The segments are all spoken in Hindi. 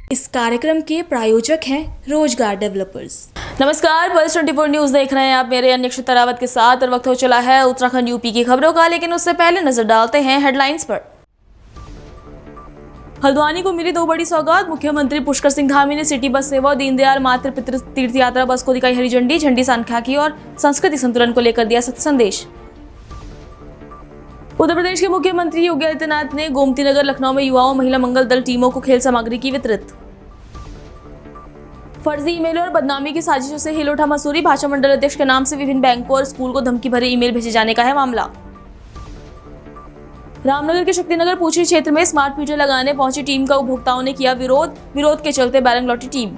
इस कार्यक्रम के प्रायोजक हैं रोजगार डेवलपर्स। नमस्कार, पल्स 24 न्यूज देख रहे हैं आप मेरे अनिक्षित रावत के साथ और वक्त हो चला है उत्तराखंड यूपी की खबरों का, लेकिन उससे पहले नजर डालते हैं हेडलाइंस पर। हल्द्वानी को मिली 2 बड़ी सौगात। मुख्यमंत्री पुष्कर सिंह धामी ने सिटी बस सेवा दीनदयाल मातृ पितृ तीर्थ यात्रा बस को दिखाई हरी झंडी। झंडी सांख्यिकी और सांस्कृतिक संतुलन को लेकर दिया सत्य संदेश। उत्तर प्रदेश के मुख्यमंत्री योगी आदित्यनाथ ने गोमती नगर लखनऊ में युवाओं महिला मंगल दल टीमों को खेल सामग्री की वितरित। फर्जी ईमेल और बदनामी की साजिशों से हिल उठा मसूरी। भाषा मंडल अध्यक्ष के नाम से विभिन्न बैंकों और स्कूल को धमकी भरे ईमेल भेजे जाने का है मामला। रामनगर के शक्तिनगर पूछी क्षेत्र में स्मार्ट मीटर लगाने पहुंची टीम का उपभोक्ताओं ने किया विरोध के चलते बैरंग लौटी टीम।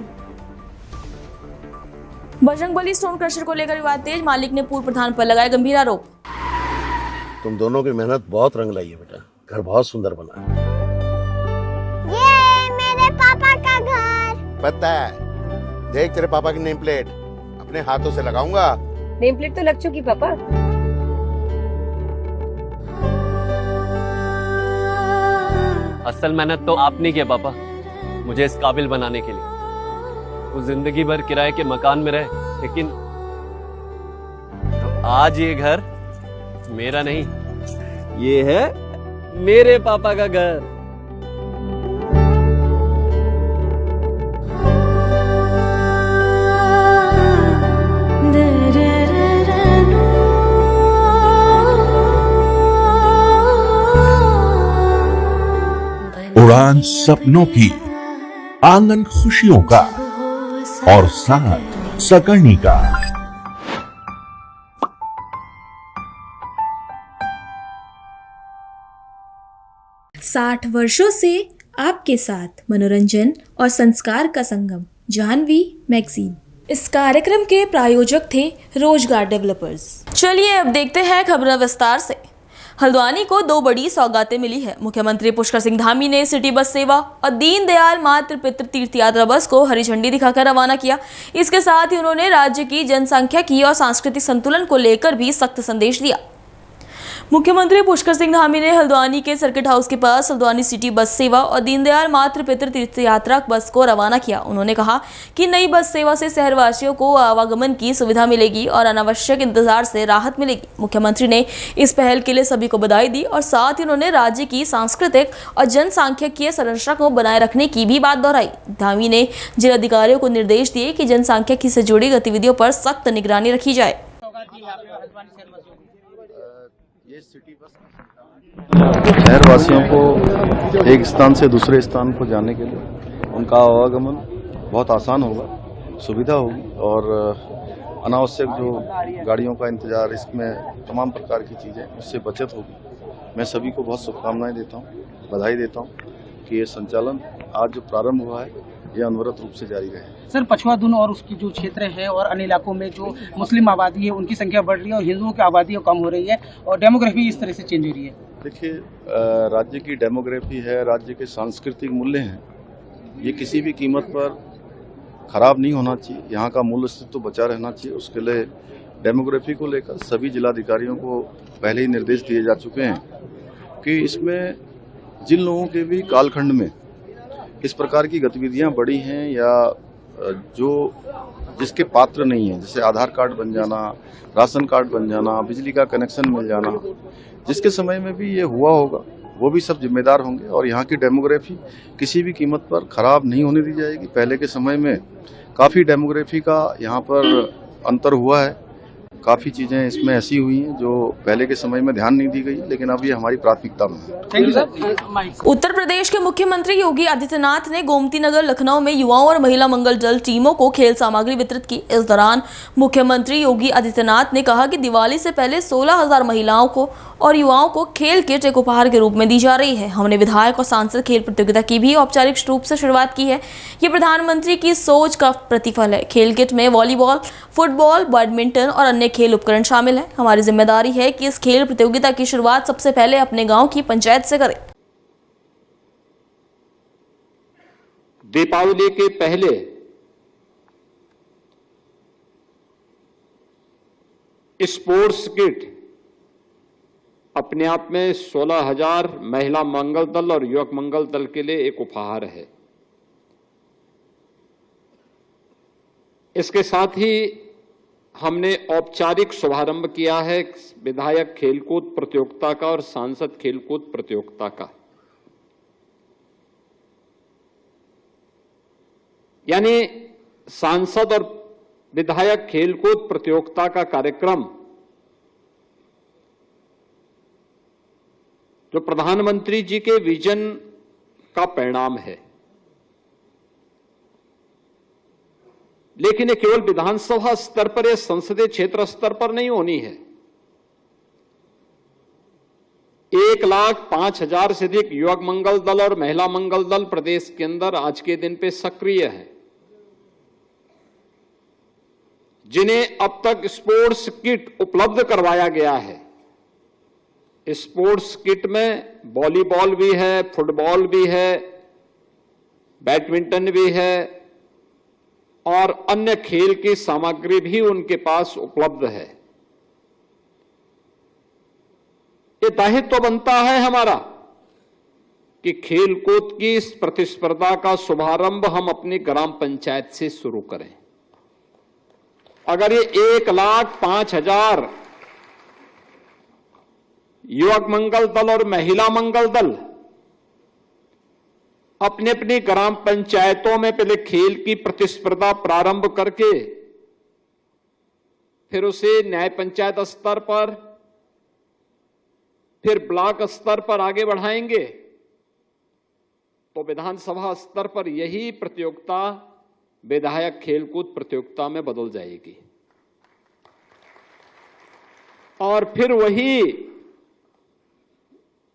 बजरंगबली स्टोन क्रशर को लेकर विवाद तेज। मालिक ने पूर्व प्रधान पर लगाए गंभीर आरोप। तुम दोनों की मेहनत बहुत रंग लाई है बेटा, घर बहुत सुंदर बना है। ये मेरे पापा का घर। पता है, देख तेरे पापा की नेम प्लेट अपने हाथों से लगाऊंगा। नेम प्लेट तो लग चुकी पापा। असल मेहनत तो आपने किया पापा, मुझे इस काबिल बनाने के लिए। वो जिंदगी भर किराए के मकान में रहे, लेकिन तो आज ये घर मेरा नहीं, ये है मेरे पापा का घर। उड़ान सपनों की, आंगन खुशियों का और साथ सकर्णी का। साठ वर्षों से आपके साथ मनोरंजन और संस्कार का संगम, जाह्नवी मैगजीन। इस कार्यक्रम के प्रायोजक थे रोजगार डेवलपर्स। चलिए अब देखते हैं खबरें विस्तार से। हल्द्वानी को 2 बड़ी सौगातें मिली है। मुख्यमंत्री पुष्कर सिंह धामी ने सिटी बस सेवा और दीनदयाल मातृ पितृ तीर्थ यात्रा बस को हरी झंडी दिखाकर रवाना किया। इसके साथ ही उन्होंने राज्य की जनसंख्या और सांस्कृतिक संतुलन को लेकर भी सख्त संदेश दिया। मुख्यमंत्री पुष्कर सिंह धामी ने हल्द्वानी के सर्किट हाउस के पास हल्द्वानी सिटी बस सेवा और दीनदयाल मातृ पितृ तीर्थ यात्रा बस को रवाना किया। उन्होंने कहा कि नई बस सेवा से शहरवासियों को आवागमन की सुविधा मिलेगी और अनावश्यक इंतजार से राहत मिलेगी। मुख्यमंत्री ने इस पहल के लिए सभी को बधाई दी और साथ ही उन्होंने राज्य की सांस्कृतिक और जनसांख्यिकीय संरचना को बनाए रखने की भी बात दोहराई। धामी ने जिलाधिकारियों को निर्देश दिए कि जनसांख्यिकी से जुड़ी गतिविधियों पर सख्त निगरानी रखी जाए। शहरवासियों को एक स्थान से दूसरे स्थान को जाने के लिए उनका आवागमन बहुत आसान होगा, सुविधा होगी और अनावश्यक जो गाड़ियों का इंतजार, इसमें तमाम प्रकार की चीज़ें, उससे बचत होगी। मैं सभी को बहुत शुभकामनाएं देता हूं, बधाई देता हूं कि ये संचालन आज जो प्रारंभ हुआ है ये अनवरत रूप से जारी रहे। सर, पछुआ दून और उसकी जो क्षेत्र है और अन्य इलाकों में जो मुस्लिम आबादी है उनकी संख्या बढ़ रही है और हिंदुओं की आबादी कम हो रही है और डेमोग्राफी इस तरह से चेंज हो रही है। देखिए, राज्य की डेमोग्राफी है, राज्य के सांस्कृतिक मूल्य हैं, ये किसी भी कीमत पर खराब नहीं होना चाहिए। यहाँ का मूल अस्तित्व तो बचा रहना चाहिए। उसके लिए डेमोग्राफी को लेकर सभी जिलाधिकारियों को पहले ही निर्देश दिए जा चुके हैं कि इसमें जिन लोगों के भी कालखंड में इस प्रकार की गतिविधियां बढ़ी हैं या जो जिसके पात्र नहीं है, जैसे आधार कार्ड बन जाना, राशन कार्ड बन जाना, बिजली का कनेक्शन मिल जाना, जिसके समय में भी ये हुआ होगा, वो भी सब जिम्मेदार होंगे और यहाँ की डेमोग्राफी किसी भी कीमत पर खराब नहीं होने दी जाएगी। पहले के समय में काफ़ी डेमोग्राफी का यहाँ पर अंतर हुआ है, काफ़ी चीज़ें इसमें ऐसी हुई हैं जो पहले के समय में ध्यान नहीं दी गई, लेकिन अब ये हमारी प्राथमिकता में है। Thank you sir. Uttar Pradesh के मुख्यमंत्री योगी आदित्यनाथ ने गोमती नगर लखनऊ में युवाओं और महिला मंगल दल टीमों को खेल सामग्री वितरित की। इस दौरान मुख्यमंत्री योगी आदित्यनाथ ने कहा कि दिवाली से पहले 16,000 महिलाओं को और युवाओं को खेल किट एक उपहार के रूप में दी जा रही है। हमने विधायक और सांसद खेल प्रतियोगिता की भी औपचारिक रूप से शुरुआत की है। ये प्रधानमंत्री की सोच का प्रतिफल है। खेल किट में वॉलीबॉल, फुटबॉल, बैडमिंटन और अन्य खेल उपकरण शामिल है। हमारी जिम्मेदारी है कि इस खेल प्रतियोगिता की शुरुआत सबसे पहले अपने गांव की पंचायत से करें। दीपावली के पहले स्पोर्ट्स किट अपने आप में 16,000 महिला मंगल दल और युवक मंगल दल के लिए एक उपहार है। इसके साथ ही हमने औपचारिक शुभारंभ किया है विधायक खेलकूद प्रतियोगिता का और सांसद खेलकूद प्रतियोगिता का। यानी सांसद और विधायक खेलकूद प्रतियोगिता का कार्यक्रम जो प्रधानमंत्री जी के विजन का परिणाम है, लेकिन ये केवल विधानसभा स्तर पर या संसदीय क्षेत्र स्तर पर नहीं होनी है। 1,05,000 से अधिक युवक मंगल दल और महिला मंगल दल प्रदेश के अंदर आज के दिन पे सक्रिय है, जिन्हें अब तक स्पोर्ट्स किट उपलब्ध करवाया गया है। स्पोर्ट्स किट में वॉलीबॉल भी है, फुटबॉल भी है, बैडमिंटन भी है और अन्य खेल की सामग्री भी उनके पास उपलब्ध है। ये दायित्व बनता है हमारा कि खेलकूद की इस प्रतिस्पर्धा का शुभारंभ हम अपनी ग्राम पंचायत से शुरू करें। अगर ये 1,05,000 युवक मंगल दल और महिला मंगल दल अपने अपनी ग्राम पंचायतों में पहले खेल की प्रतिस्पर्धा प्रारंभ करके फिर उसे न्याय पंचायत स्तर पर, फिर ब्लॉक स्तर पर आगे बढ़ाएंगे, तो विधानसभा स्तर पर यही प्रतियोगिता विधायक खेलकूद प्रतियोगिता में बदल जाएगी और फिर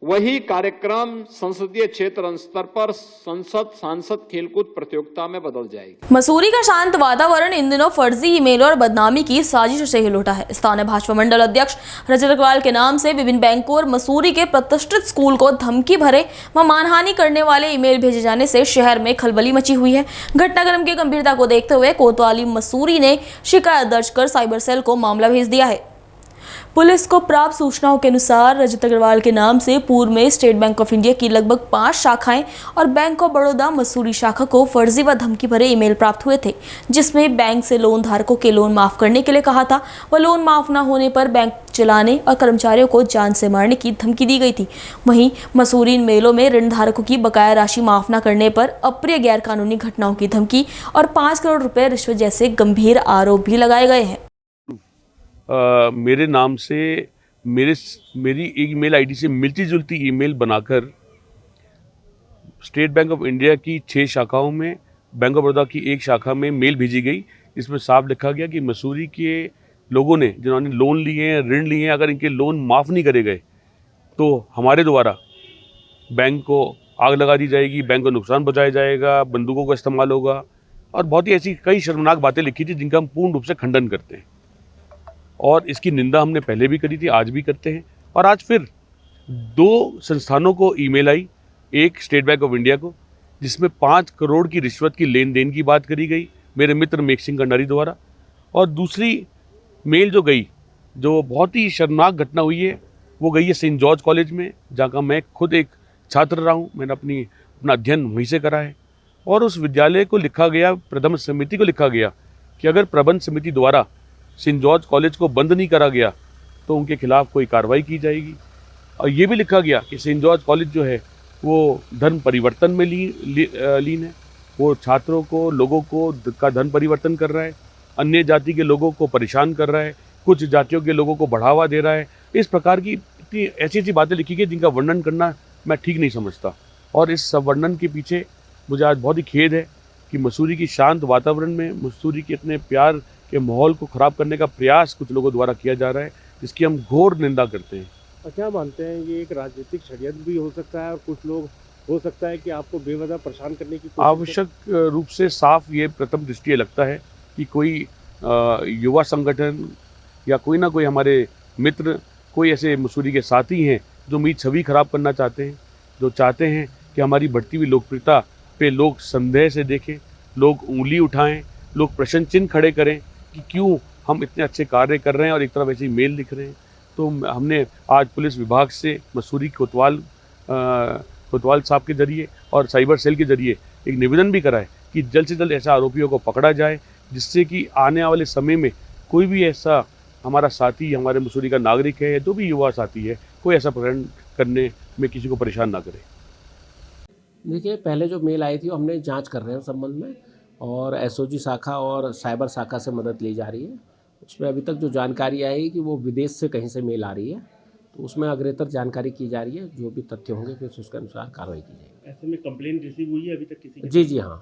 वही कार्यक्रम संसदीय क्षेत्र स्तर पर संसद सांसद खेलकूद प्रतियोगिता में बदल जाएगी। मसूरी का शांत वातावरण इन दिनों फर्जी ईमेल और बदनामी की साजिश से हिल उठा है। स्थानीय भाजपा मंडल अध्यक्ष रजत अग्रवाल के नाम से विभिन्न बैंकों और मसूरी के प्रतिष्ठित स्कूल को धमकी भरे व मानहानि करने वाले ईमेल भेजे जाने से शहर में खलबली मची हुई है। घटनाक्रम की गंभीरता को देखते हुए कोतवाली मसूरी ने शिकायत दर्ज कर साइबर सेल को मामला भेज दिया है। पुलिस को प्राप्त सूचनाओं के अनुसार रजत अग्रवाल के नाम से पूर्व में स्टेट बैंक ऑफ इंडिया की लगभग 5 शाखाएं और बैंक ऑफ बड़ौदा मसूरी शाखा को फर्जी व धमकी भरे ईमेल प्राप्त हुए थे, जिसमें बैंक से लोन धारकों के लोन माफ करने के लिए कहा था व लोन माफ न होने पर बैंक चलाने और कर्मचारियों को जान से मारने की धमकी दी गई थी। वहीं मसूरी मेलों में ऋण धारकों की बकाया राशि माफ न करने पर अप्रिय गैर कानूनी घटनाओं की धमकी और 5 करोड़ रुपए रिश्वत जैसे गंभीर आरोप भी लगाए गए हैं। मेरे नाम से मेरी ईमेल आईडी से मिलती जुलती ईमेल बनाकर स्टेट बैंक ऑफ इंडिया की 6 शाखाओं में, बैंक ऑफ बड़ौदा की 1 शाखा में मेल भेजी गई, जिसमें साफ लिखा गया कि मसूरी के लोगों ने जिन्होंने लोन लिए हैं, ऋण लिए हैं, अगर इनके लोन माफ़ नहीं करे गए तो हमारे द्वारा बैंक को आग लगा दी जाएगी, बैंक को नुकसान पहुँचाया जाएगा, बंदूकों का इस्तेमाल होगा और बहुत ही ऐसी कई शर्मनाक बातें लिखी थी जिनका हम पूर्ण रूप से खंडन करते हैं। और इसकी निंदा हमने पहले भी करी थी, आज भी करते हैं। और आज फिर 2 संस्थानों को ईमेल आई, एक स्टेट बैंक ऑफ इंडिया को जिसमें 5 करोड़ की रिश्वत की लेन देन की बात करी गई मेरे मित्र मेघ सिंह कंडारी द्वारा, और दूसरी मेल जो गई, जो बहुत ही शर्मनाक घटना हुई है, वो गई है सेंट जॉर्ज कॉलेज में, जहाँ का मैं खुद एक छात्र रहा हूँ। मैंने अपना अध्ययन वहीं से करा है। और उस विद्यालय को लिखा गया, प्रबंध समिति को लिखा गया कि अगर प्रबंध समिति द्वारा सेंट जॉर्ज कॉलेज को बंद नहीं करा गया तो उनके खिलाफ कोई कार्रवाई की जाएगी। और ये भी लिखा गया कि सेंट जॉर्ज कॉलेज जो है वो धर्म परिवर्तन में लीन है, वो छात्रों को, लोगों को का धर्म परिवर्तन कर रहा है, अन्य जाति के लोगों को परेशान कर रहा है, कुछ जातियों के लोगों को बढ़ावा दे रहा है। इस प्रकार की इतनी ऐसी बातें लिखी गई जिनका वर्णन करना मैं ठीक नहीं समझता। और इस सब वर्णन के पीछे मुझे आज बहुत ही खेद है कि मसूरी की शांत वातावरण में, मसूरी के इतने प्यार के माहौल को ख़राब करने का प्रयास कुछ लोगों द्वारा किया जा रहा है, जिसकी हम घोर निंदा करते हैं। और क्या मानते हैं, ये एक राजनीतिक षड्यंत्र भी हो सकता है और कुछ लोग हो सकता है कि आपको बेवजह परेशान करने की आवश्यक रूप से साफ ये प्रथम दृष्टया लगता है कि कोई युवा संगठन या कोई ना कोई हमारे मित्र, कोई ऐसे मसूरी के साथी हैं जो मेरी छवि खराब करना चाहते हैं, जो चाहते हैं कि हमारी बढ़ती हुई लोकप्रियता पे लोग संदेह से देखें, लोग उंगली उठाएं, लोग प्रश्न चिन्ह खड़े करें कि क्यों हम इतने अच्छे कार्य कर रहे हैं और एक तरफ ऐसे मेल लिख रहे हैं। तो हमने आज पुलिस विभाग से मसूरी कोतवाल साहब के जरिए और साइबर सेल के जरिए एक निवेदन भी करा है कि जल्द से जल्द ऐसे आरोपियों को पकड़ा जाए, जिससे कि आने वाले समय में कोई भी ऐसा हमारा साथी, हमारे मसूरी का नागरिक है या जो भी युवा साथी है, कोई ऐसा प्रकरण करने में किसी को परेशान ना करे। देखिए, पहले जो मेल आई थी वो हमने जांच कर रहे हैं संबंध में, और एसओजी शाखा और साइबर शाखा से मदद ली जा रही है। उसमें अभी तक जो जानकारी आई कि वो विदेश से कहीं से मेल आ रही है, तो उसमें अग्रेतर जानकारी की जा रही है। जो भी तथ्य होंगे फिर उसके अनुसार कार्रवाई की जाएगी। ऐसे में कंप्लेन रिसीव हुई है अभी तक किसी की? जी हाँ।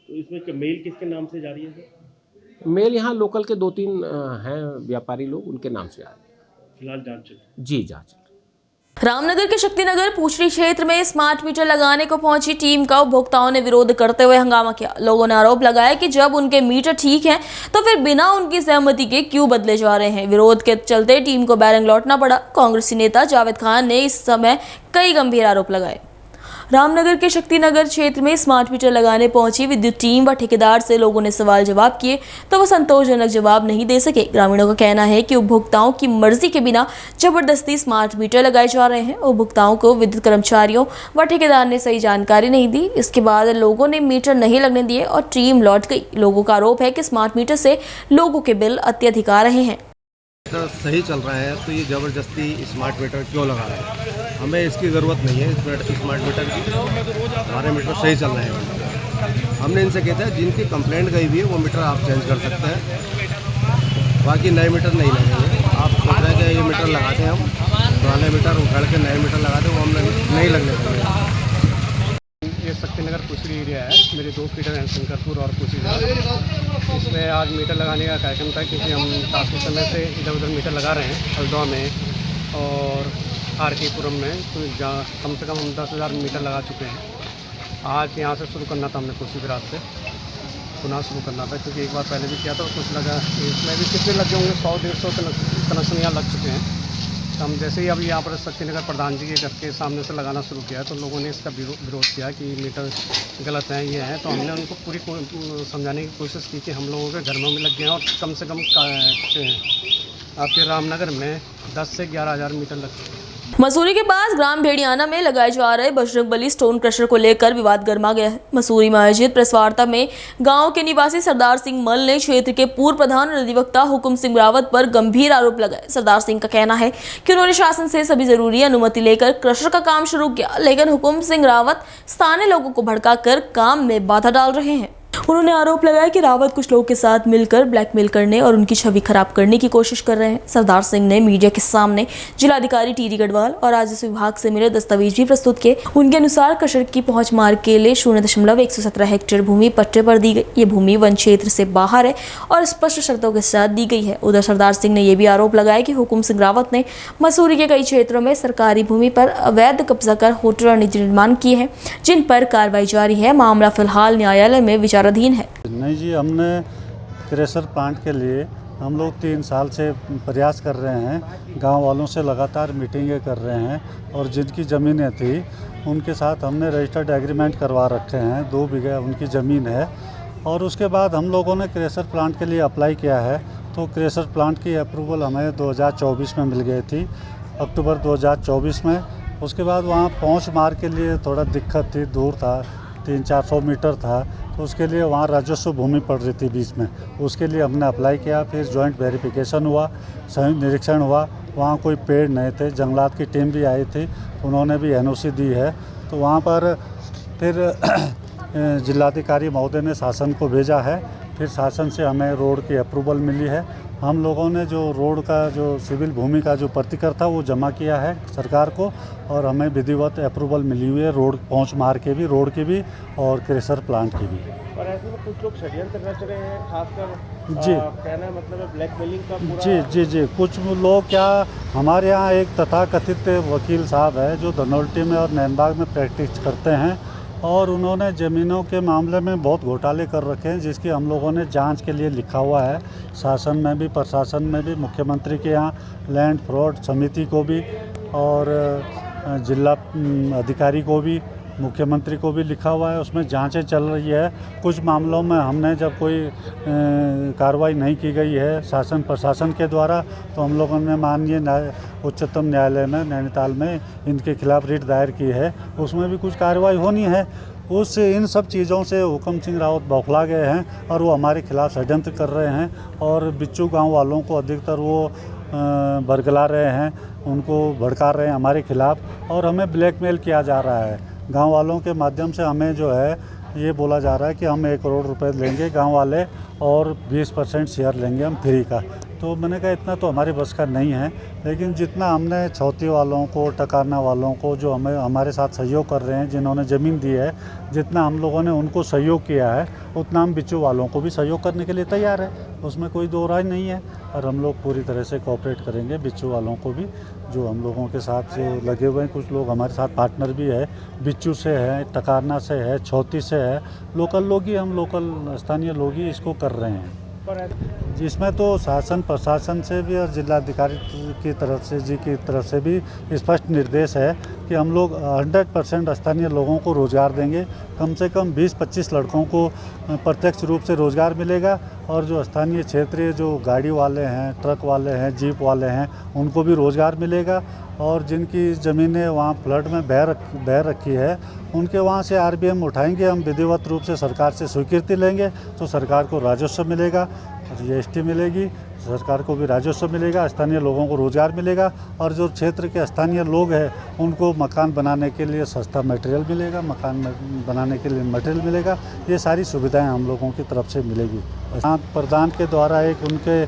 तो इसमें मेल किसके नाम से जा रही है सर? मेल यहाँ लोकल के 2-3 हैं व्यापारी लोग, उनके नाम से आ रही है। फिलहाल जांच चल रही है। जी, जांच। रामनगर के शक्तिनगर पूछड़ी क्षेत्र में स्मार्ट मीटर लगाने को पहुंची टीम का उपभोक्ताओं ने विरोध करते हुए हंगामा किया। लोगों ने आरोप लगाया कि जब उनके मीटर ठीक हैं तो फिर बिना उनकी सहमति के क्यों बदले जा रहे हैं। विरोध के चलते टीम को बैरंग लौटना पड़ा। कांग्रेसी नेता जावेद खान ने इस समय कई गंभीर आरोप लगाए। रामनगर के शक्तिनगर क्षेत्र में स्मार्ट मीटर लगाने पहुंची विद्युत टीम व ठेकेदार से लोगों ने सवाल जवाब किए तो वो संतोषजनक जवाब नहीं दे सके। ग्रामीणों का कहना है कि उपभोक्ताओं की मर्जी के बिना जबरदस्ती स्मार्ट मीटर लगाए जा रहे हैं। उपभोक्ताओं को विद्युत कर्मचारियों व ठेकेदार ने सही जानकारी नहीं दी। इसके बाद लोगों ने मीटर नहीं लगने दिए और टीम लौट गई। लोगों का आरोप है कि स्मार्ट मीटर से लोगों के बिल अत्यधिक आ रहे हैं। सही चल रहा है तो ये ज़बरदस्ती स्मार्ट मीटर क्यों लगा रहे हैं? हमें इसकी ज़रूरत नहीं है स्मार्ट मीटर की। हमारे मीटर सही चल रहे हैं। हमने इनसे कहता है जिनकी कंप्लेंट गई हुई है वो मीटर आप चेंज कर सकते हैं, बाकी नए मीटर नहीं लगेंगे। आप सोच रहे हैं कि ये मीटर लगाते हैं हम, पुराने मीटर उखाड़ के नए मीटर लगाते हैं, वो हम नहीं लगने देंगे। ये शक्तिनगर पूछड़ी एरिया है। मेरे 2 फीडर हैं, शंकरपुर और पूछड़ी। इसमें आज मीटर लगाने का कार्यक्रम था क्योंकि हम काफ़ी समय से इधर उधर मीटर लगा रहे हैं, हल्द्वां में और आरकेपुरम में। तो कम से कम हम 10,000 मीटर लगा चुके हैं। आज यहाँ से शुरू करना था हमने कुर्सी विराज से, पुनः शुरू करना था क्योंकि एक बार पहले भी किया था और कुछ लगा। इसमें भी कितने लग गए होंगे, 100-150 कनेक्शन यहाँ लग चुके हैं। तो हम जैसे ही अभी यहाँ पर शक्तिनगर प्रधान जी के घर के सामने से लगाना शुरू किया तो लोगों ने इसका विरोध किया कि मीटर गलत हैं, ये हैं। तो हमने उनको पूरी समझाने की कोशिश की कि हम लोगों के घर में भी लग गए हैं और कम से कम आपके रामनगर में 10 से 11,000 मीटर लग चुके हैं। मसूरी के पास ग्राम भेड़ियाना में लगाए जा रहे बजरंगबली स्टोन क्रशर को लेकर विवाद गर्मा गया है। मसूरी में आयोजित प्रेस वार्ता में गांव के निवासी सरदार सिंह मल ने क्षेत्र के पूर्व प्रधान और अधिवक्ता हुकुम सिंह रावत पर गंभीर आरोप लगाए। सरदार सिंह का कहना है कि उन्होंने शासन से सभी जरूरी अनुमति लेकर क्रशर का काम शुरू किया, लेकिन हुकुम सिंह रावत स्थानीय लोगों को भड़काकर काम में बाधा डाल रहे हैं। उन्होंने आरोप लगाया कि रावत कुछ लोगों के साथ मिलकर ब्लैकमेल करने और उनकी छवि खराब करने की कोशिश कर रहे हैं। सरदार सिंह ने मीडिया के सामने जिलाधिकारी टीडी गढ़वाल और राजस्व विभाग से मिले दस्तावेज भी प्रस्तुत किए। उनके अनुसार क्रशर की पहुंच मार्ग के लिए 0.117 हेक्टेयर भूमि पट्टे पर दी गई। ये भूमि वन क्षेत्र से बाहर है और स्पष्ट शर्तों के साथ दी गई है। उधर सरदार सिंह ने यह भी आरोप लगाया कि हुकुम सिंह रावत ने मसूरी के कई क्षेत्रों में सरकारी भूमि पर अवैध कब्जा कर होटल और निजी निर्माण किए हैं, जिन पर कार्रवाई जारी है। मामला फिलहाल न्यायालय में विचाराधीन है। नहीं जी, हमने क्रशर प्लांट के लिए हम लोग 3 साल से प्रयास कर रहे हैं। गांव वालों से लगातार मीटिंगें कर रहे हैं और जिनकी ज़मीनें थी उनके साथ हमने रजिस्टर्ड एग्रीमेंट करवा रखे हैं। 2 बीघा उनकी ज़मीन है और उसके बाद हम लोगों ने क्रशर प्लांट के लिए अप्लाई किया है। तो क्रशर प्लांट की अप्रूवल हमें 2024 में मिल गई थी, अक्टूबर 2024 में। उसके बाद वहाँ पहुँच मार्ग के लिए थोड़ा दिक्कत थी, दूर था, 300-400 मीटर था, तो उसके लिए वहाँ राजस्व भूमि पड़ रही थी बीच में। उसके लिए हमने अप्लाई किया, फिर जॉइंट वेरिफिकेशन हुआ, संयुक्त निरीक्षण हुआ। वहाँ कोई पेड़ नहीं थे, जंगलात की टीम भी आई थी, उन्होंने भी एनओसी दी है। तो वहाँ पर फिर जिलाधिकारी महोदय ने शासन को भेजा है, फिर शासन से हमें रोड की अप्रूवल मिली है। हम लोगों ने जो रोड का जो सिविल भूमि का जो प्रतिकर था वो जमा किया है सरकार को और हमें विधिवत अप्रूवल मिली हुई है, रोड पहुँच मार्ग के भी, रोड की भी और क्रशर प्लांट की भी। और ऐसे में कुछ लोग षड्यंत्र रच रहे हैं, खासकर जी कहना मतलब है ब्लैकमेलिंग का पूरा। जी, कुछ लोग क्या, हमारे यहाँ एक तथाकथित वकील साहब है जो धनौल्टी में और नैनबाग में प्रैक्टिस करते हैं और उन्होंने ज़मीनों के मामले में बहुत घोटाले कर रखे हैं, जिसकी हम लोगों ने जांच के लिए लिखा हुआ है। शासन में भी, प्रशासन में भी, मुख्यमंत्री के यहाँ लैंड फ्रॉड समिति को भी और जिला अधिकारी को भी मुख्यमंत्री को भी लिखा हुआ है, उसमें जांचें चल रही है। कुछ मामलों में हमने जब कोई कार्रवाई नहीं की गई है शासन प्रशासन के द्वारा, तो हम लोगों ने माननीय उच्चतम न्यायालय में नैनीताल में इनके खिलाफ रिट दायर की है, उसमें भी कुछ कार्रवाई होनी है। इन सब चीज़ों से हुकम सिंह रावत बौखला गए हैं और वो हमारे खिलाफ षड्यंत्र कर रहे हैं और बिच्छू गांव वालों को अधिकतर वो बरगला रहे हैं, उनको भड़का रहे हैं हमारे खिलाफ और हमें ब्लैकमेल किया जा रहा है। गांव वालों के माध्यम से हमें जो है ये बोला जा रहा है कि हम 1 करोड़ रुपए लेंगे गांव वाले और 20% शेयर लेंगे हम फ्री का। तो मैंने कहा इतना तो हमारे बस का नहीं है, लेकिन जितना हमने छौती वालों को, टकारना वालों को जो हमारे साथ सहयोग कर रहे हैं, जिन्होंने ज़मीन दी है, जितना हम लोगों ने उनको सहयोग किया है उतना हम बिच्छू वालों को भी सहयोग करने के लिए तैयार है, उसमें कोई दो राय नहीं है। और हम लोग पूरी तरह से कोऑपरेट करेंगे बिच्छू वालों को भी, जो हम लोगों के साथ जो लगे हुए हैं। कुछ लोग हमारे साथ पार्टनर भी है, बिच्छू से है, टकारना से है, छौती से है, लोकल लोग ही, हम लोकल स्थानीय लोग ही इसको कर रहे हैं। जिसमें तो शासन प्रशासन से भी और जिलाधिकारी की तरफ से भी स्पष्ट निर्देश है कि हम लोग 100% स्थानीय लोगों को रोज़गार देंगे। कम से कम 20-25 लड़कों को प्रत्यक्ष रूप से रोज़गार मिलेगा और जो स्थानीय क्षेत्रीय जो गाड़ी वाले हैं, ट्रक वाले हैं, जीप वाले हैं, उनको भी रोज़गार मिलेगा। और जिनकी ज़मीनें वहाँ फ्लड में बह रखी है, उनके वहाँ से आरबीएम उठाएंगे हम, विधिवत रूप से सरकार से स्वीकृति लेंगे तो सरकार को राजस्व मिलेगा, जीएसटी मिलेगी, सरकार को भी राजस्व मिलेगा, स्थानीय लोगों को रोज़गार मिलेगा और जो क्षेत्र के स्थानीय लोग हैं उनको मकान बनाने के लिए सस्ता मटेरियल मिलेगा, मकान बनाने के लिए मटेरियल मिलेगा। ये सारी सुविधाएं हम लोगों की तरफ से मिलेगी। प्रधान के द्वारा एक उनके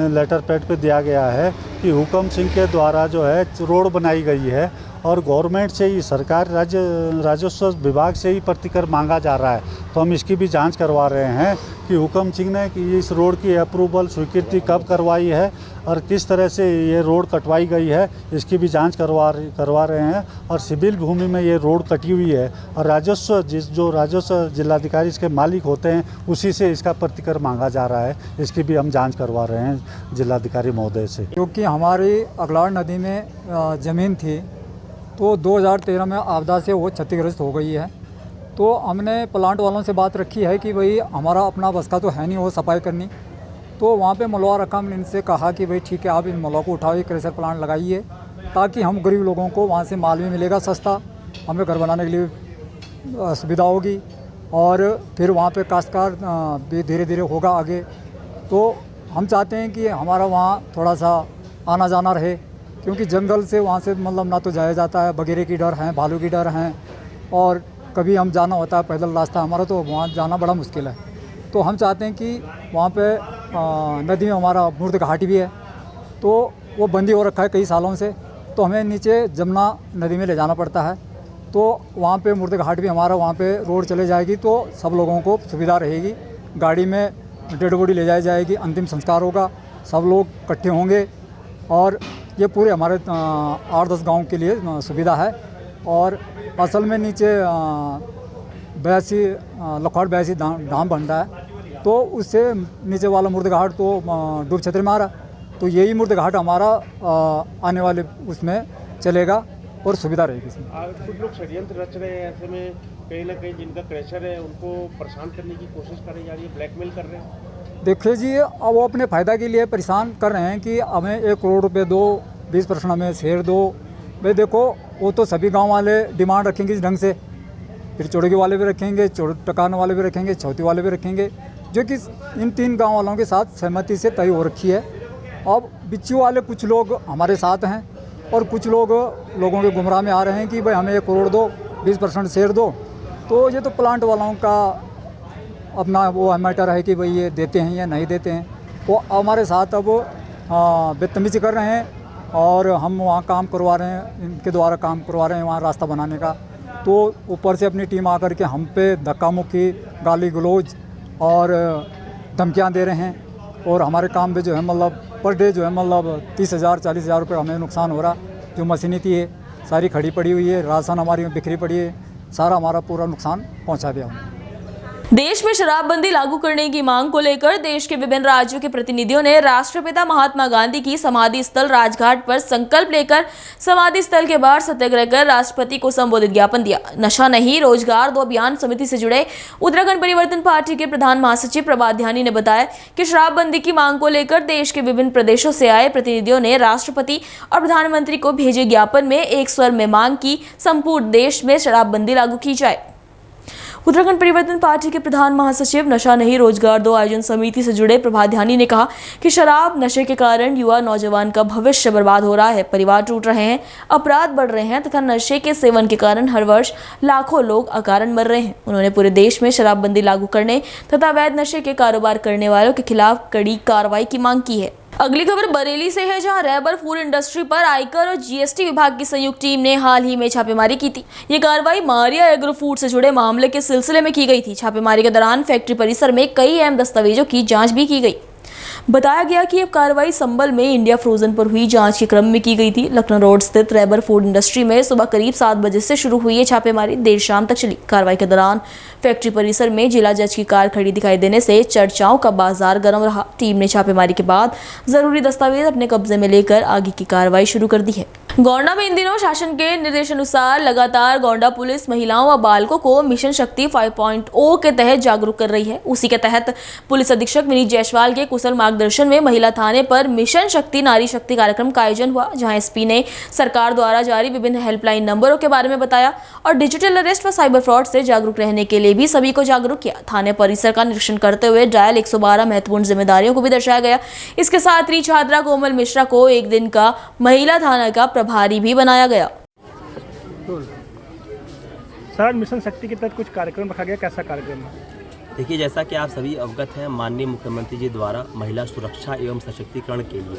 लेटर पैड पे दिया गया है कि हुकम सिंह के द्वारा जो है रोड बनाई गई है और गवर्नमेंट से ही, सरकार राजस्व विभाग से ही प्रतिकर मांगा जा रहा है। तो हम इसकी भी जांच करवा रहे हैं कि हुकम सिंह ने कि इस रोड की अप्रूवल स्वीकृति कब करवाई है और किस तरह से ये रोड कटवाई गई है, इसकी भी जांच करवा रहे हैं। और सिविल भूमि में ये रोड कटी हुई है और राजस्व जो राजस्व जिलाधिकारी इसके मालिक होते हैं उसी से इसका प्रतिकर मांगा जा रहा है, इसकी भी हम जाँच करवा रहे हैं जिलाधिकारी महोदय से। क्योंकि हमारी अगलाड़ नदी में ज़मीन थी तो 2013 में आपदा से वो क्षतिग्रस्त हो गई है। तो हमने प्लांट वालों से बात रखी है कि भाई हमारा अपना बस का तो है नहीं वो सफाई करनी, तो वहाँ पे मलवा रखा। हमने इनसे कहा कि भाई ठीक है, आप इन मलवा को उठाइए, क्रेशर प्लांट लगाइए, ताकि हम गरीब लोगों को वहाँ से माल भी मिलेगा सस्ता, हमें घर बनाने के लिए सुविधा होगी और फिर वहाँ पे काश्तकार भी धीरे धीरे होगा आगे। तो हम चाहते हैं कि हमारा वहाँ थोड़ा सा आना जाना रहे, क्योंकि जंगल से वहाँ से मतलब ना तो जाया जाता है, बगेरे की डर हैं, भालू की डर हैं और कभी हम जाना होता है पैदल रास्ता हमारा, तो वहाँ जाना बड़ा मुश्किल है। तो हम चाहते हैं कि वहाँ पे नदी में हमारा मूर्त घाटी भी है, तो वो बंदी हो रखा है कई सालों से, तो हमें नीचे जमुना नदी में ले जाना पड़ता है। तो वहाँ पे मूर्त घाट भी हमारा, वहाँ पे रोड चले जाएगी तो सब लोगों को सुविधा रहेगी। गाड़ी में डेड बॉडी ले जाई जाएगी, अंतिम संस्कार होगा, सब लोग इकट्ठे होंगे और ये पूरे हमारे 8-10 गाँव के लिए सुविधा है। और असल में नीचे 82 लखौट 82 धाम बन रहा है, तो उससे नीचे वाला मूर्त घाट तो डूब क्षेत्र में आ रहा, तो यही मूर्त घाट हमारा आने वाले उसमें चलेगा और सुविधा रहेगी इसमें। कुछ लोग षड्यंत्र रच रहे हैं, ऐसे में कहीं ना कहीं जिनका क्रेशर है उनको परेशान करने की कोशिश करी जा रही है, ब्लैकमेल कर रहे हैं। देखिए जी, अब वो अपने फ़ायदा के लिए परेशान कर रहे हैं कि हमें 1 करोड़ रुपये दो, 20% हमें शेयर दो। भाई देखो, वो तो सभी गांव वाले डिमांड रखेंगे इस ढंग से, फिर चौड़गी वाले भी रखेंगे, टकान वाले भी रखेंगे, छौती वाले भी रखेंगे, जो कि इन 3 गांव वालों के साथ सहमति से तय हो रखी है। अब बिच्छू वाले कुछ लोग हमारे साथ हैं और कुछ लोगों के गुमराह में आ रहे हैं कि भाई हमें 1 करोड़ दो, 20% शेयर दो। तो ये तो प्लांट वालों का अपना वो मैटर है कि भाई ये देते हैं या नहीं देते हैं। वो हमारे साथ अब बदतमीजी कर रहे हैं और हम वहाँ काम करवा रहे हैं, इनके द्वारा काम करवा रहे हैं वहाँ रास्ता बनाने का। तो ऊपर से अपनी टीम आकर के हम पे धक्का मुक्की, गाली गलौज और धमकियाँ दे रहे हैं और हमारे काम पे जो है मतलब पर डे जो है मतलब 30,000-40,000 रुपये हमें नुकसान हो रहा। जो मशीनें थी सारी खड़ी पड़ी हुई है, राशन हमारी बिखरी पड़ी है, सारा हमारा पूरा नुकसान पहुँचा दिया हमने। देश में शराबबंदी लागू करने की मांग को लेकर देश के विभिन्न राज्यों के प्रतिनिधियों ने राष्ट्रपिता महात्मा गांधी की समाधि स्थल राजघाट पर संकल्प लेकर समाधि स्थल के बाहर सत्याग्रह कर राष्ट्रपति को संबोधित ज्ञापन दिया। नशा नहीं रोजगार दो अभियान समिति से जुड़े उत्तराखंड परिवर्तन पार्टी के प्रधान महासचिव प्रभात ध्यानी ने बताया कि शराबबंदी की मांग को लेकर देश के विभिन्न प्रदेशों से आए प्रतिनिधियों ने राष्ट्रपति और प्रधानमंत्री को भेजे ज्ञापन में एक स्वर में मांग की संपूर्ण देश में शराबबंदी लागू की जाए। उत्तराखंड परिवर्तन पार्टी के प्रधान महासचिव नशा नहीं रोजगार दो आयोजन समिति से जुड़े प्रभात ध्यानी ने कहा कि शराब नशे के कारण युवा नौजवान का भविष्य बर्बाद हो रहा है, परिवार टूट रहे हैं, अपराध बढ़ रहे हैं तथा नशे के सेवन के कारण हर वर्ष लाखों लोग अकारण मर रहे हैं। उन्होंने पूरे देश में शराबबंदी लागू करने तथा अवैध नशे के कारोबार करने वालों के खिलाफ कड़ी कार्रवाई की मांग की है। अगली खबर बरेली से है, जहां रैबर फूड इंडस्ट्री पर आयकर और जीएसटी विभाग की संयुक्त टीम ने हाल ही में छापेमारी की थी। ये कार्रवाई मारिया एग्रो फूड से जुड़े मामले के सिलसिले में की गई थी। छापेमारी के दौरान फैक्ट्री परिसर में कई अहम दस्तावेजों की जांच भी की गई। बताया गया कि यह कार्रवाई संबल में इंडिया फ्रोजन पर हुई जांच के क्रम में की गई थी। लखनऊ रोड स्थित रैबर फूड इंडस्ट्री में सुबह करीब 7 बजे से शुरू हुई ये छापेमारी देर शाम तक चली। कार्रवाई के दौरान फैक्ट्री परिसर में जिला जज की कार खड़ी दिखाई देने से चर्चाओं का बाजार गर्म रहा। टीम ने छापेमारी के बाद जरूरी दस्तावेज अपने कब्जे में लेकर आगे की कार्रवाई शुरू कर दी है। गोंडा में इन दिनों शासन के निर्देशानुसार लगातार गोंडा पुलिस महिलाओं व बालकों को मिशन शक्ति 5.0 के तहत जागरूक कर रही है। उसी के तहत पुलिस अधीक्षक विनीत जायसवाल के कुशल मार्गदर्शन में महिला थाने पर मिशन शक्ति नारी शक्ति कार्यक्रम का आयोजन हुआ, जहां एसपी ने सरकार द्वारा जारी विभिन्न हेल्पलाइन नंबरों के बारे में बताया और डिजिटल अरेस्ट व साइबर फ्रॉड से जागरूक रहने के लिए भी सभी को जागरूक किया। थाने परिसर का निरीक्षण करते हुए डायल 112 महत्वपूर्ण जिम्मेदारियों को भी दर्शाया गया। इसके साथ ही छात्रा कोमल मिश्रा को एक दिन का महिला थाना का प्रभारी भी बनाया गया। सर, मिशन शक्ति के तहत कुछ कार्यक्रम रखा गया, कैसा कार्यक्रम है? देखिए, जैसा कि आप सभी अवगत हैं, माननीय मुख्यमंत्री जी द्वारा महिला सुरक्षा एवं सशक्तिकरण के लिए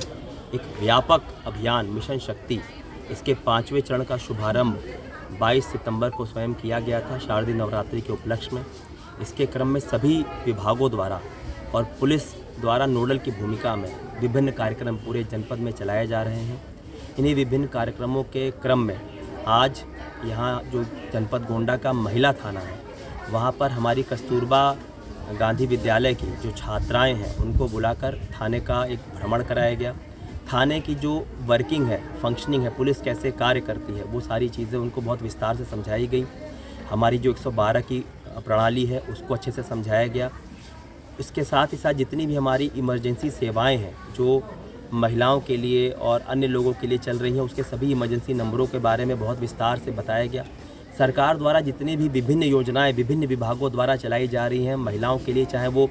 एक व्यापक अभियान मिशन शक्ति, इसके 5वें चरण का शुभारंभ 22 सितंबर को स्वयं किया गया था, शारदीय नवरात्रि के उपलक्ष्य में। इसके क्रम में सभी विभागों द्वारा और पुलिस द्वारा नोडल की भूमिका में विभिन्न कार्यक्रम पूरे जनपद में चलाए जा रहे हैं। इन्हीं विभिन्न कार्यक्रमों के क्रम में आज यहाँ जो जनपद गोंडा का महिला थाना है, वहाँ पर हमारी कस्तूरबा गांधी विद्यालय की जो छात्राएं हैं उनको बुलाकर थाने का एक भ्रमण कराया गया। थाने की जो वर्किंग है, फंक्शनिंग है, पुलिस कैसे कार्य करती है, वो सारी चीज़ें उनको बहुत विस्तार से समझाई गई। हमारी जो 112 की प्रणाली है उसको अच्छे से समझाया गया। इसके साथ ही साथ जितनी भी हमारी इमरजेंसी सेवाएं हैं जो महिलाओं के लिए और अन्य लोगों के लिए चल रही हैं, उसके सभी इमरजेंसी नंबरों के बारे में बहुत विस्तार से बताया गया। सरकार द्वारा जितनी भी विभिन्न योजनाएं विभिन्न विभागों द्वारा चलाई जा रही हैं महिलाओं के लिए, चाहे वो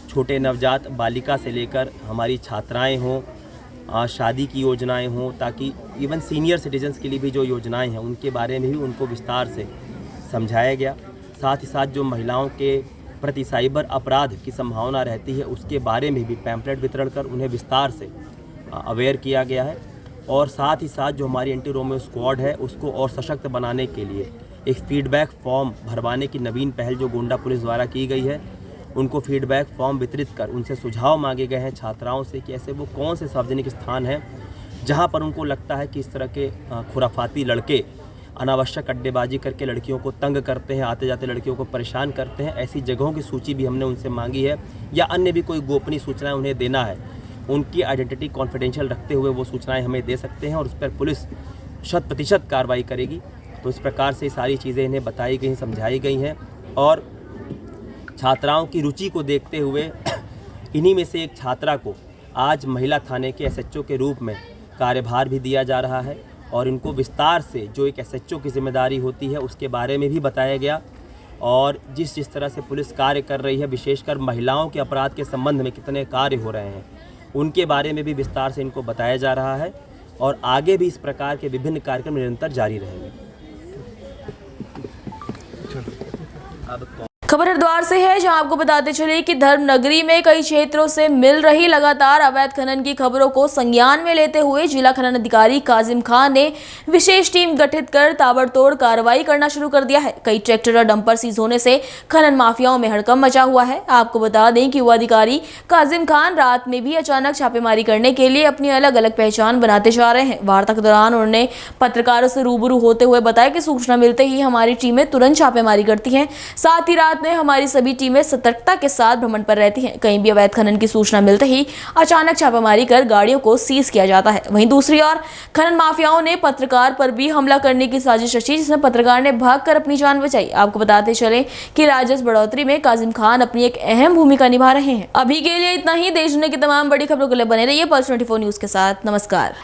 छोटे नवजात बालिका से लेकर हमारी छात्राएं हों, शादी की योजनाएं हों, ताकि इवन सीनियर सिटीजन्स के लिए भी जो योजनाएं हैं उनके बारे में भी उनको विस्तार से समझाया गया। साथ ही साथ जो महिलाओं के प्रति साइबर अपराध की संभावना रहती है उसके बारे में भी पैम्पलेट वितरण कर उन्हें विस्तार से अवेयर किया गया है। और साथ ही साथ जो हमारी एंटी रोमियो स्क्वाड है उसको और सशक्त बनाने के लिए एक फीडबैक फॉर्म भरवाने की नवीन पहल जो गोंडा पुलिस द्वारा की गई है, उनको फीडबैक फॉर्म वितरित कर उनसे सुझाव मांगे गए हैं छात्राओं से कि ऐसे वो कौन से सार्वजनिक स्थान हैं जहां पर उनको लगता है कि इस तरह के खुराफाती लड़के अनावश्यक अड्डेबाजी करके लड़कियों को तंग करते हैं, आते जाते लड़कियों को परेशान करते हैं। ऐसी जगहों की सूची भी हमने उनसे मांगी है, या अन्य भी कोई गोपनीय सूचनाएं उन्हें देना है, उनकी आइडेंटिटी कॉन्फिडेंशियल रखते हुए वो सूचनाएं हमें दे सकते हैं और उस पर पुलिस 100% कार्रवाई करेगी। तो इस प्रकार से सारी चीज़ें इन्हें बताई गई, समझाई गई हैं। और छात्राओं की रुचि को देखते हुए इन्हीं में से एक छात्रा को आज महिला थाने के एसएचओ के रूप में कार्यभार भी दिया जा रहा है और इनको विस्तार से जो एक एसएचओ की जिम्मेदारी होती है उसके बारे में भी बताया गया। और जिस तरह से पुलिस कार्य कर रही है, विशेषकर महिलाओं के अपराध के संबंध में कितने कार्य हो रहे हैं, उनके बारे में भी विस्तार से इनको बताया जा रहा है। और आगे भी इस प्रकार के विभिन्न कार्यक्रम निरंतर जारी रहेंगे। खबर हरिद्वार से है, जहां आपको बताते चले कि धर्म नगरी में कई क्षेत्रों से मिल रही लगातार अवैध खनन की खबरों को संज्ञान में लेते हुए जिला खनन अधिकारी काजिम खान ने विशेष टीम गठित कर ताबड़तोड़ कार्रवाई करना शुरू कर दिया है। कई ट्रैक्टर और डंपर सीज होने से खनन माफियाओं में हड़कंप मचा हुआ है। आपको बता दें कि युवा अधिकारी काजिम खान रात में भी अचानक छापेमारी करने के लिए अपनी अलग अलग पहचान बनाते जा रहे हैं। वार्ता के दौरान उन्होंने पत्रकारों से रूबरू होते हुए बताया कि सूचना मिलते ही हमारी टीमें तुरंत छापेमारी करती हैं। साथ ही रात रात में हमारी सभी टीमें सतर्कता के साथ भ्रमण पर रहती हैं। कहीं भी अवैध खनन की सूचना मिलते ही अचानक छापामारी कर गाड़ियों को सीज किया जाता है। वहीं दूसरी ओर खनन माफियाओं ने पत्रकार पर भी हमला करने की साजिश रची, जिसमें पत्रकार ने भागकर अपनी जान बचाई। आपको बताते चले कि राजस्व बढ़ोतरी में काजिम खान अपनी एक अहम भूमिका निभा रहे हैं। अभी के लिए इतना ही। देश दुनिया की तमाम बड़ी खबरों के लिए बने रहिए पल्स 24 न्यूज के साथ। नमस्कार।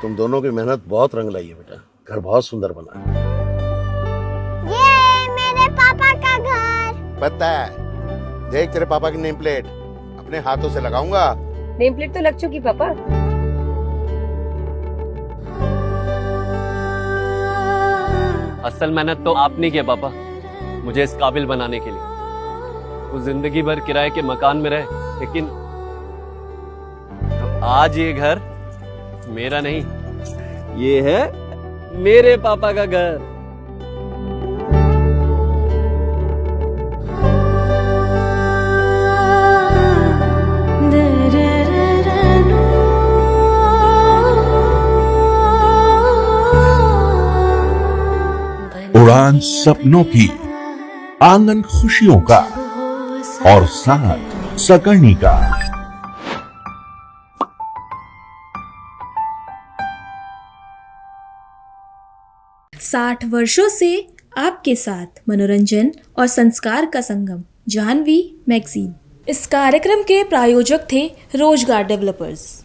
तुम दोनों की मेहनत बहुत रंग लाई है बेटा, घर बहुत सुंदर बना है। ये मेरे पापा का घर। पता है, देख तेरे पापा की नेम प्लेट अपने हाथों से लगाऊंगा। नेम प्लेट तो लग चुकी पापा। असल मेहनत तो आपने की है पापा, मुझे इस काबिल बनाने के लिए। वो जिंदगी भर किराए के मकान में रहे, लेकिन आज ये घर मेरा नहीं, ये है मेरे पापा का घर। उड़ान सपनों की, आंगन खुशियों का और साथ सकर्णी का। 60 वर्षों से आपके साथ मनोरंजन और संस्कार का संगम, जानवी मैगजीन। इस कार्यक्रम के प्रायोजक थे रोजगार डेवलपर्स।